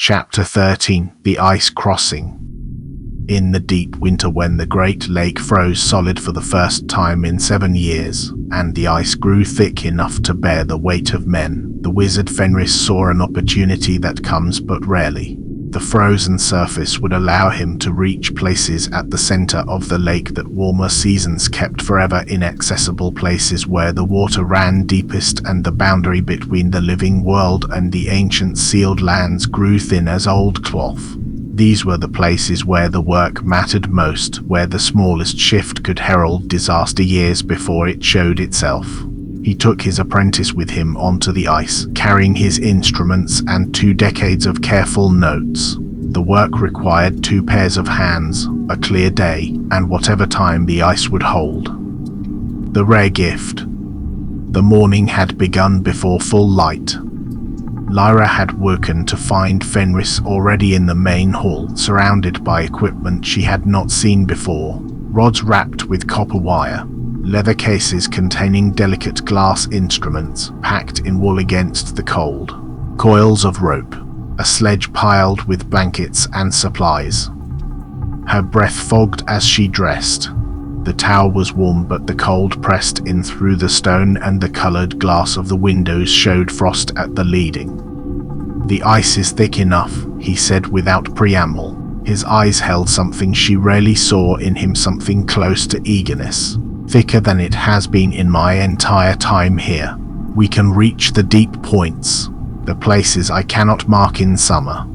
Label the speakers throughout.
Speaker 1: Chapter 13. The Ice Crossing. In the deep winter, when the Great Lake froze solid for the first time in 7 years, and the ice grew thick enough to bear the weight of men, the wizard Fenris saw an opportunity that comes but rarely. The frozen surface would allow him to reach places at the center of the lake that warmer seasons kept forever inaccessible, places where the water ran deepest and the boundary between the living world and the ancient sealed lands grew thin as old cloth. These were the places where the work mattered most, where the smallest shift could herald disaster years before it showed itself. He took his apprentice with him onto the ice, carrying his instruments and 2 decades of careful notes. The work required 2 pairs of hands, a clear day, and whatever time the ice would hold. The rare gift. The morning had begun before full light. Lyra had woken to find Fenris already in the main hall, surrounded by equipment she had not seen before. Rods wrapped with copper wire, leather cases containing delicate glass instruments packed in wool against the cold, coils of rope, a sledge piled with blankets and supplies. Her breath fogged as she dressed. The tower was warm, but the cold pressed in through the stone, and the colored glass of the windows showed frost at the leading. "The ice is thick enough," he said without preamble. His eyes held something she rarely saw in him, something close to eagerness. "Thicker than it has been in my entire time here. We can reach the deep points, the places I cannot mark in summer."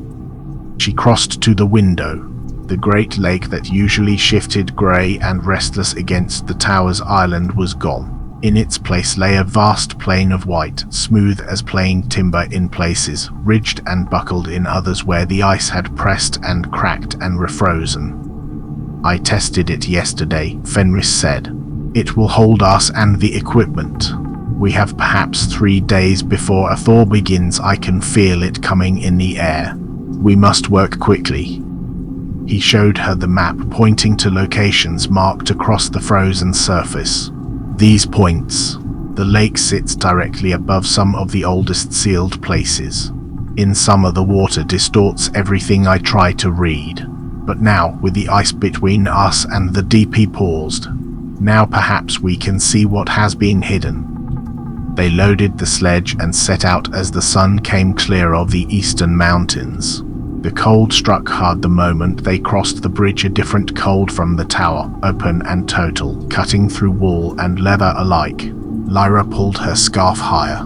Speaker 1: She crossed to the window. The great lake that usually shifted grey and restless against the tower's island was gone. In its place lay a vast plain of white, smooth as plain timber in places, ridged and buckled in others where the ice had pressed and cracked and refrozen. "I tested it yesterday," Fenris said. "It will hold us and the equipment. We have perhaps 3 days before a thaw begins. I can feel it coming in the air. We must work quickly." He showed her the map, pointing to locations marked across the frozen surface. "These points. The lake sits directly above some of the oldest sealed places. In summer the water distorts everything I try to read. But now, with the ice between us and the deep," he paused. "Now perhaps we can see what has been hidden." They loaded the sledge and set out as the sun came clear of the eastern mountains. The cold struck hard the moment they crossed the bridge, a different cold from the tower, open and total, cutting through wool and leather alike. Lyra pulled her scarf higher.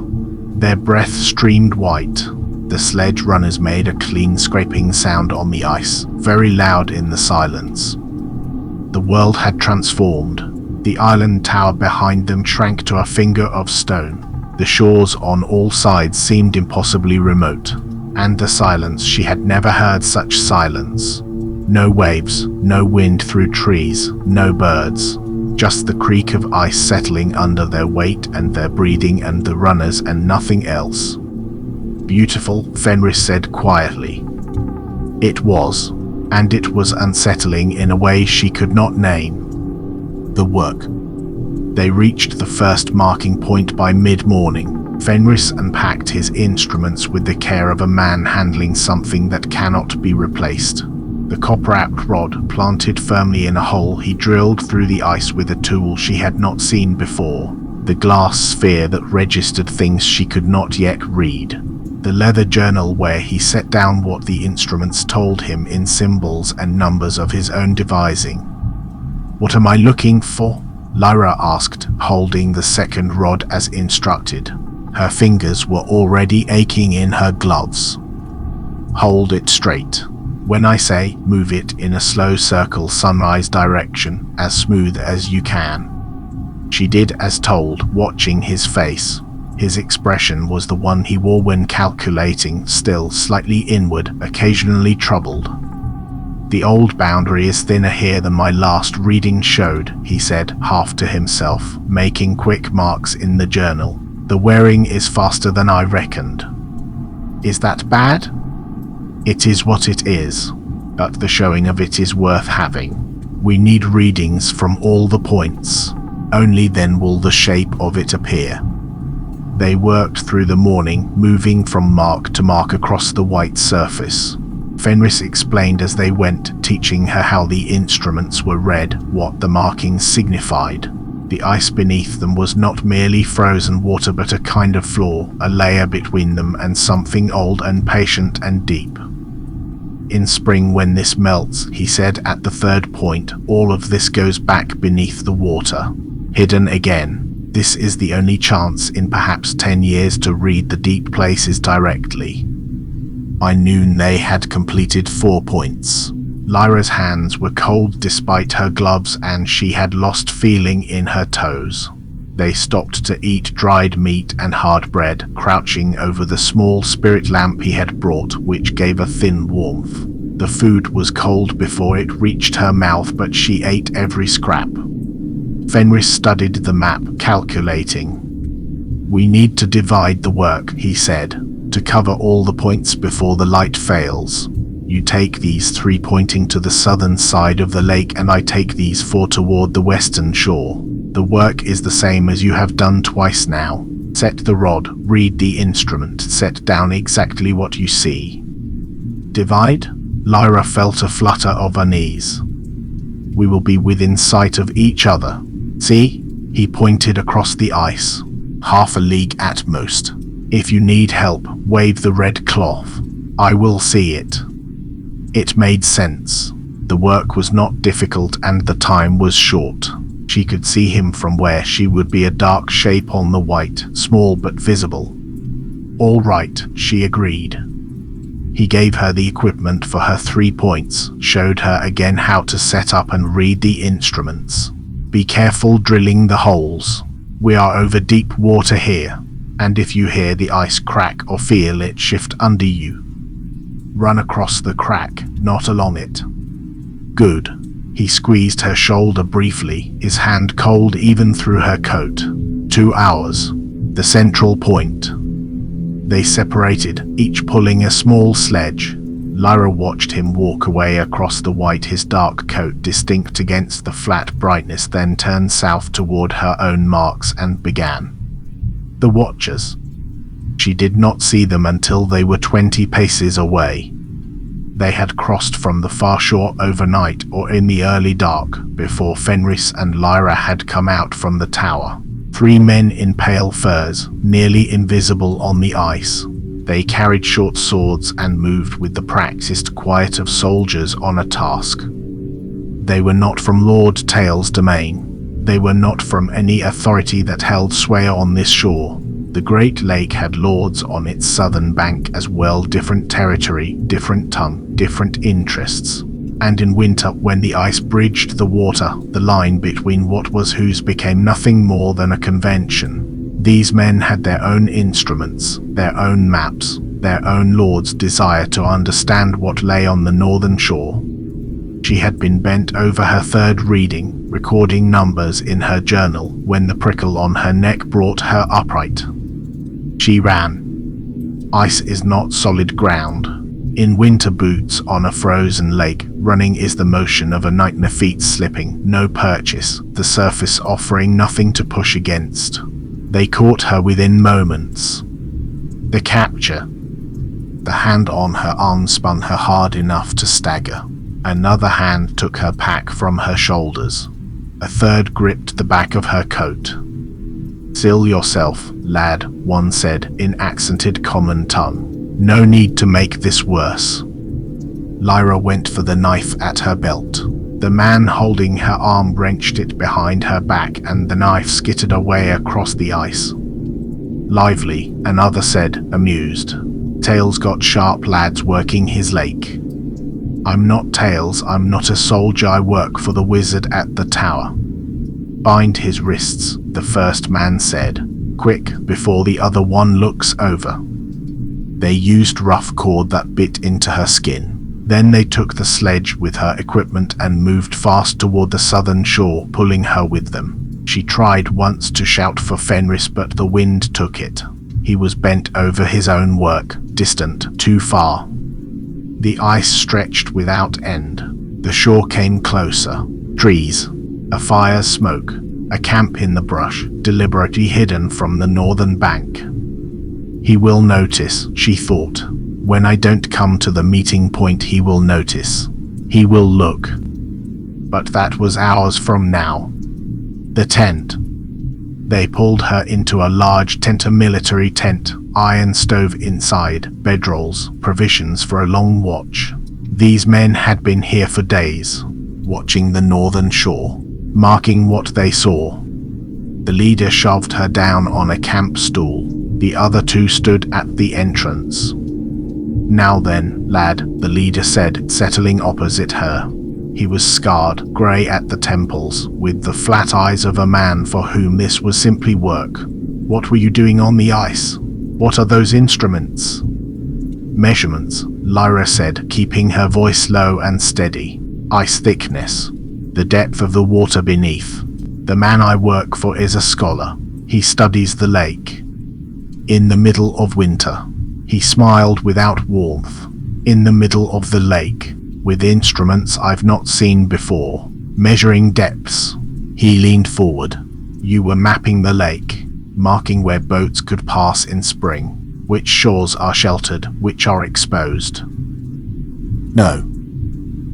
Speaker 1: Their breath streamed white. The sledge runners made a clean scraping sound on the ice, very loud in the silence. The world had transformed. The island tower behind them shrank to a finger of stone. The shores on all sides seemed impossibly remote. And the silence, she had never heard such silence. No waves, no wind through trees, no birds. Just the creak of ice settling under their weight and their breathing and the runners, and nothing else. "Beautiful," Fenris said quietly. It was, and it was unsettling in a way she could not name. The work. They reached the first marking point by mid-morning. Fenris unpacked his instruments with the care of a man handling something that cannot be replaced. The copper-wrapped rod planted firmly in a hole, he drilled through the ice with a tool she had not seen before, the glass sphere that registered things she could not yet read, the leather journal where he set down what the instruments told him in symbols and numbers of his own devising. "What am I looking for?" Lyra asked, holding the second rod as instructed. Her fingers were already aching in her gloves. "Hold it straight. When I say, move it in a slow circle sunrise direction, as smooth as you can." She did as told, watching his face. His expression was the one he wore when calculating, still slightly inward, occasionally troubled. "The old boundary is thinner here than my last reading showed," he said, half to himself, making quick marks in the journal. "The wearing is faster than I reckoned." "Is that bad?" "It is what it is, but the showing of it is worth having. We need readings from all the points. Only then will the shape of it appear." They worked through the morning, moving from mark to mark across the white surface. Fenris explained as they went, teaching her how the instruments were read, what the markings signified. The ice beneath them was not merely frozen water but a kind of floor, a layer between them and something old and patient and deep. In spring when this melts, he said at the third point, all of this goes back beneath the water. Hidden again. This is the only chance in perhaps 10 years to read the deep places directly. By noon they had completed 4 points. Lyra's hands were cold despite her gloves and she had lost feeling in her toes. They stopped to eat dried meat and hard bread, crouching over the small spirit lamp he had brought, which gave a thin warmth. The food was cold before it reached her mouth, but she ate every scrap. Fenris studied the map, calculating. "We need to divide the work," he said, "to cover all the points before the light fails. You take these 3 pointing to the southern side of the lake and I take these 4 toward the western shore. The work is the same as you have done twice now. Set the rod, read the instrument, set down exactly what you see." Divide? Lyra felt a flutter of unease. "We will be within sight of each other. See?" He pointed across the ice. "Half a league at most. If you need help, wave the red cloth. I will see it." It made sense. The work was not difficult and the time was short. She could see him from where she would be, a dark shape on the white, small but visible. "All right," she agreed. He gave her the equipment for her 3 points, showed her again how to set up and read the instruments. "Be careful drilling the holes. We are over deep water here, and if you hear the ice crack or feel it shift under you, run across the crack, not along it." "Good." He squeezed her shoulder briefly, his hand cold even through her coat. 2 hours. The central point. They separated, each pulling a small sledge. Lyra watched him walk away across the white, his dark coat distinct against the flat brightness, then turned south toward her own marks and began. The Watchers. She did not see them until they were 20 paces away. They had crossed from the far shore overnight or in the early dark, before Fenris and Lyra had come out from the tower. 3 men in pale furs, nearly invisible on the ice. They carried short swords and moved with the practiced quiet of soldiers on a task. They were not from Lord Tail's domain. They were not from any authority that held sway on this shore. The Great Lake had lords on its southern bank as well, different territory, different tongue, different interests. And in winter, when the ice bridged the water, the line between what was whose became nothing more than a convention. These men had their own instruments, their own maps, their own lord's desire to understand what lay on the northern shore. She had been bent over her third reading, recording numbers in her journal, when the prickle on her neck brought her upright. She ran. Ice is not solid ground. In winter boots on a frozen lake, running is the motion of a nightmare, feet slipping, no purchase, the surface offering nothing to push against. They caught her within moments. The capture. The hand on her arm spun her hard enough to stagger. Another hand took her pack from her shoulders. A third gripped the back of her coat. "Still yourself, lad," one said in accented common tongue. "No need to make this worse." Lyra went for the knife at her belt. The man holding her arm wrenched it behind her back and the knife skittered away across the ice. "Lively," another said, amused. "Tails got sharp lads working his lake." "I'm not Tails, I'm not a soldier, I work for the wizard at the tower." "Bind his wrists," the first man said. "Quick, before the other one looks over." They used rough cord that bit into her skin. Then they took the sledge with her equipment and moved fast toward the southern shore, pulling her with them. She tried once to shout for Fenris, but the wind took it. He was bent over his own work, distant, too far. The ice stretched without end. The shore came closer. Trees. A fire's smoke. A camp in the brush, deliberately hidden from the northern bank. He will notice, she thought. When I don't come to the meeting point, he will notice. He will look. But that was hours from now. The tent. They pulled her into a large tent, a military tent, iron stove inside, bedrolls, provisions for a long watch. These men had been here for days, watching the northern shore, marking what they saw. The leader shoved her down on a camp stool. The other two stood at the entrance. Now then, lad, the leader said, settling opposite her. He was scarred, grey at the temples, with the flat eyes of a man for whom this was simply work. What were you doing on the ice? What are those instruments? Measurements, Lyra said, keeping her voice low and steady. Ice thickness. The depth of the water beneath. The man I work for is a scholar. He studies the lake. In the middle of winter. He smiled without warmth. In the middle of the lake. With instruments I've not seen before, measuring depths. He leaned forward. You were mapping the lake, marking where boats could pass in spring, which shores are sheltered, which are exposed. No.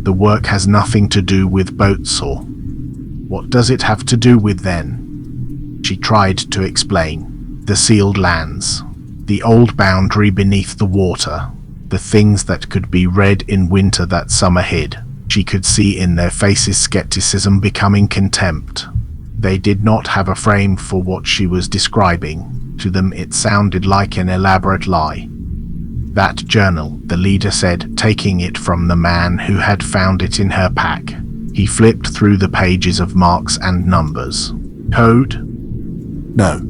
Speaker 1: The work has nothing to do with boats, or what does it have to do with then? She tried to explain. The sealed lands, the old boundary beneath the water. The things that could be read in winter that summer hid. She could see in their faces skepticism becoming contempt. They did not have a frame for what she was describing. To them it sounded like an elaborate lie. That journal, the leader said, taking it from the man who had found it in her pack. He flipped through the pages of marks and numbers. Code? No.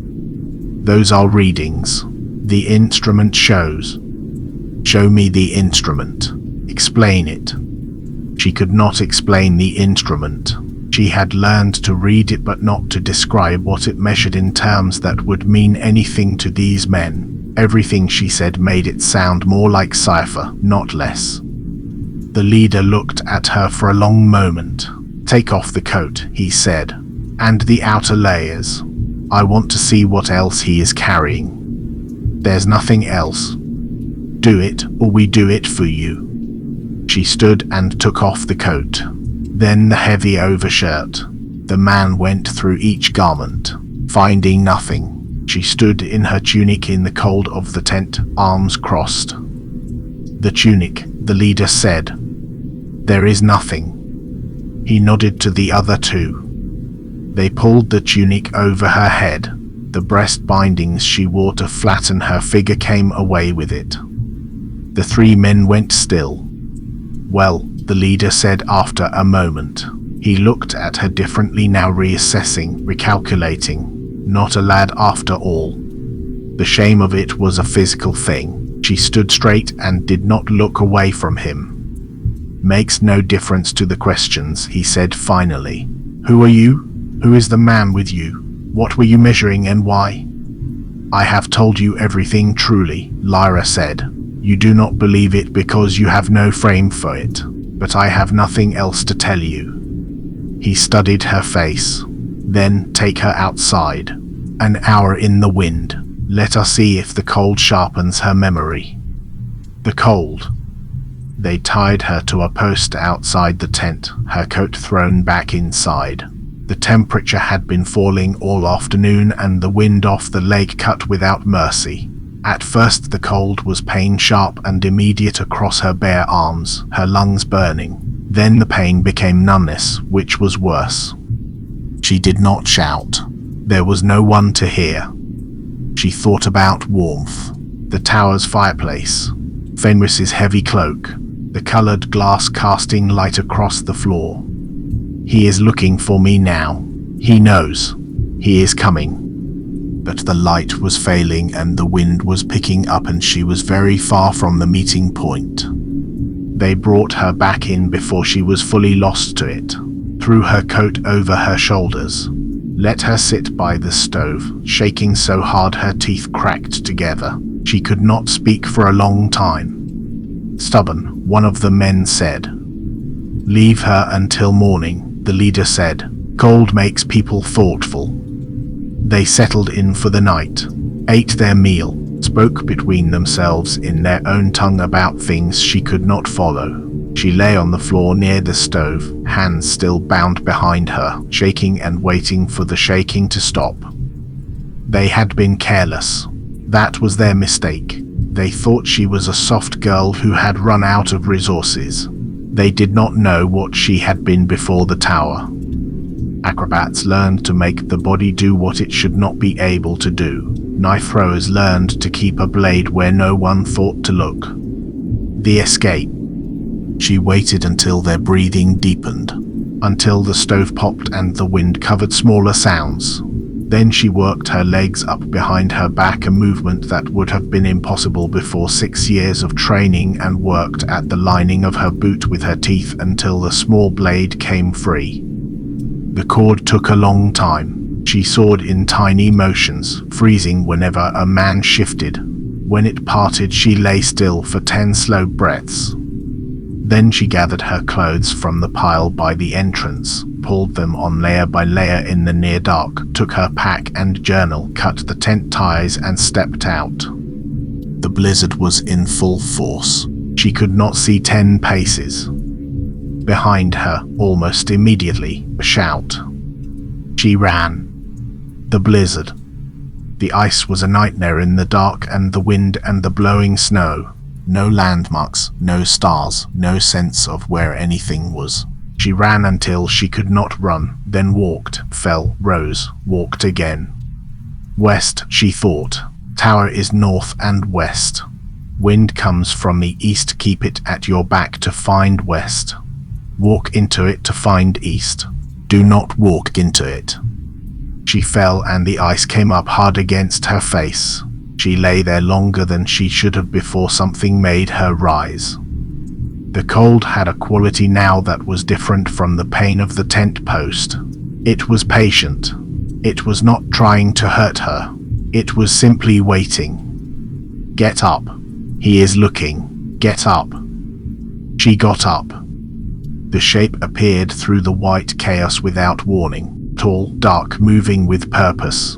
Speaker 1: Those are readings. The instrument shows. Show me the instrument. Explain it. She could not explain the instrument. She had learned to read it but not to describe what it measured in terms that would mean anything to these men. Everything she said made it sound more like cipher, not less. The leader looked at her for a long moment. Take off the coat, he said, and the outer layers. I want to see what else he is carrying. There's nothing else. Do it, or we do it for you. She stood and took off the coat. Then the heavy overshirt. The man went through each garment, finding nothing. She stood in her tunic in the cold of the tent, arms crossed. The tunic, the leader said. There is nothing. He nodded to the other two. They pulled the tunic over her head. The breast bindings she wore to flatten her figure came away with it. The three men went still. Well, the leader said after a moment. He looked at her differently now, reassessing, recalculating. Not a lad after all. The shame of it was a physical thing. She stood straight and did not look away from him. Makes no difference to the questions, he said finally. Who are you? Who is the man with you? What were you measuring and why? I have told you everything truly, Lyra said. You do not believe it because you have no frame for it, but I have nothing else to tell you. He studied her face. Then take her outside. An hour in the wind. Let us see if the cold sharpens her memory. The cold. They tied her to a post outside the tent, her coat thrown back inside. The temperature had been falling all afternoon and the wind off the lake cut without mercy. At first the cold was pain-sharp and immediate across her bare arms, her lungs burning. Then the pain became numbness, which was worse. She did not shout. There was no one to hear. She thought about warmth. The tower's fireplace. Fenris's heavy cloak. The colored glass casting light across the floor. He is looking for me now. He knows. He is coming. But the light was failing and the wind was picking up and she was very far from the meeting point. They brought her back in before she was fully lost to it. Threw her coat over her shoulders. Let her sit by the stove, shaking so hard her teeth cracked together. She could not speak for a long time. Stubborn, one of the men said. Leave her until morning, the leader said. Cold makes people thoughtful. They settled in for the night, ate their meal, spoke between themselves in their own tongue about things she could not follow. She lay on the floor near the stove, hands still bound behind her, shaking and waiting for the shaking to stop. They had been careless. That was their mistake. They thought she was a soft girl who had run out of resources. They did not know what she had been before the tower. Acrobats learned to make the body do what it should not be able to do. Knife throwers learned to keep a blade where no one thought to look. The escape. She waited until their breathing deepened, until the stove popped and the wind covered smaller sounds. Then she worked her legs up behind her back, a movement that would have been impossible before 6 years of training, and worked at the lining of her boot with her teeth until the small blade came free. The cord took a long time. She sawed in tiny motions, freezing whenever a man shifted. When it parted, she lay still for 10 slow breaths. Then she gathered her clothes from the pile by the entrance, pulled them on layer by layer in the near dark, took her pack and journal, cut the tent ties and stepped out. The blizzard was in full force. She could not see 10 paces. Behind her, almost immediately, a shout. She ran. The blizzard. The ice was a nightmare in the dark, and the wind and the blowing snow. No landmarks, no stars, no sense of where anything was. She ran until she could not run, then walked, fell, rose, walked again. West, she thought. Tower is north and west. Wind comes from the east, keep it at your back to find west. Walk into it to find east. Do not walk into it. She fell and the ice came up hard against her face. She lay there longer than she should have before something made her rise. The cold had a quality now that was different from the pain of the tent post. It was patient. It was not trying to hurt her. It was simply waiting. Get up. He is looking. Get up. She got up. The shape appeared through the white chaos without warning, tall, dark, moving with purpose.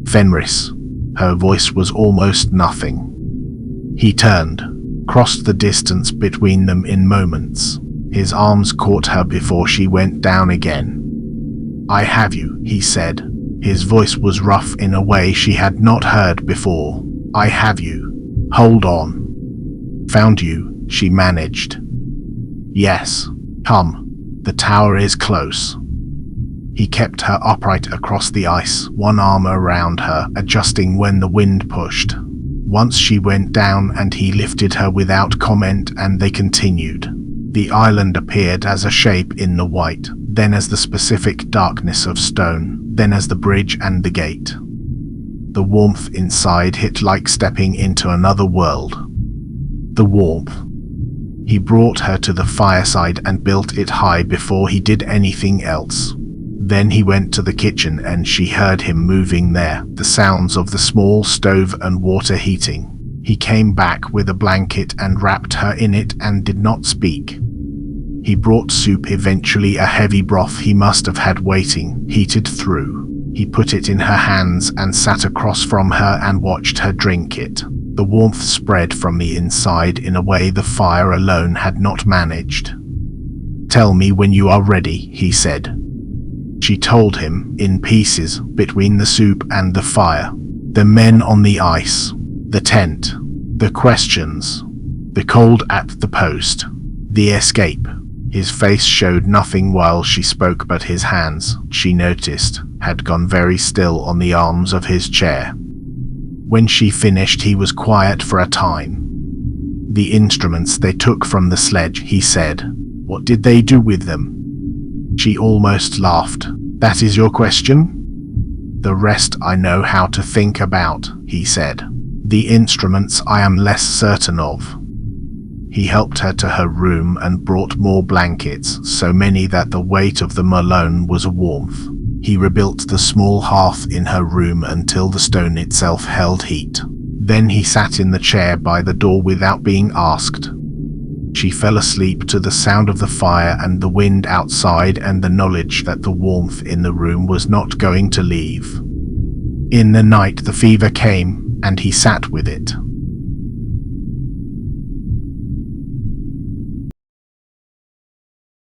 Speaker 1: Fenris. Her voice was almost nothing. He turned, crossed the distance between them in moments. His arms caught her before she went down again. I have you, he said. His voice was rough in a way she had not heard before. I have you. Hold on. Found you, she managed. Yes. Come. The tower is close. He kept her upright across the ice, one arm around her, adjusting when the wind pushed. Once she went down and he lifted her without comment, and they continued. The island appeared as a shape in the white, then as the specific darkness of stone, then as the bridge and the gate. The warmth inside hit like stepping into another world. The warmth. He brought her to the fireside and built it high before he did anything else. Then he went to the kitchen and she heard him moving there, the sounds of the small stove and water heating. He came back with a blanket and wrapped her in it and did not speak. He brought soup, eventually a heavy broth he must have had waiting, heated through. He put it in her hands and sat across from her and watched her drink it. The warmth spread from the inside in a way the fire alone had not managed. Tell me when you are ready, he said. She told him, in pieces, between the soup and the fire. The men on the ice, the tent, the questions, the cold at the post, the escape. His face showed nothing while she spoke, but his hands, she noticed, had gone very still on the arms of his chair. When she finished, he was quiet for a time. The instruments they took from the sledge, he said. What did they do with them? She almost laughed. That is your question? The rest I know how to think about, he said. The instruments I am less certain of. He helped her to her room and brought more blankets, so many that the weight of them alone was a warmth. He rebuilt the small hearth in her room until the stone itself held heat. Then he sat in the chair by the door without being asked. She fell asleep to the sound of the fire and the wind outside and the knowledge that the warmth in the room was not going to leave. In the night the fever came, and he sat with it.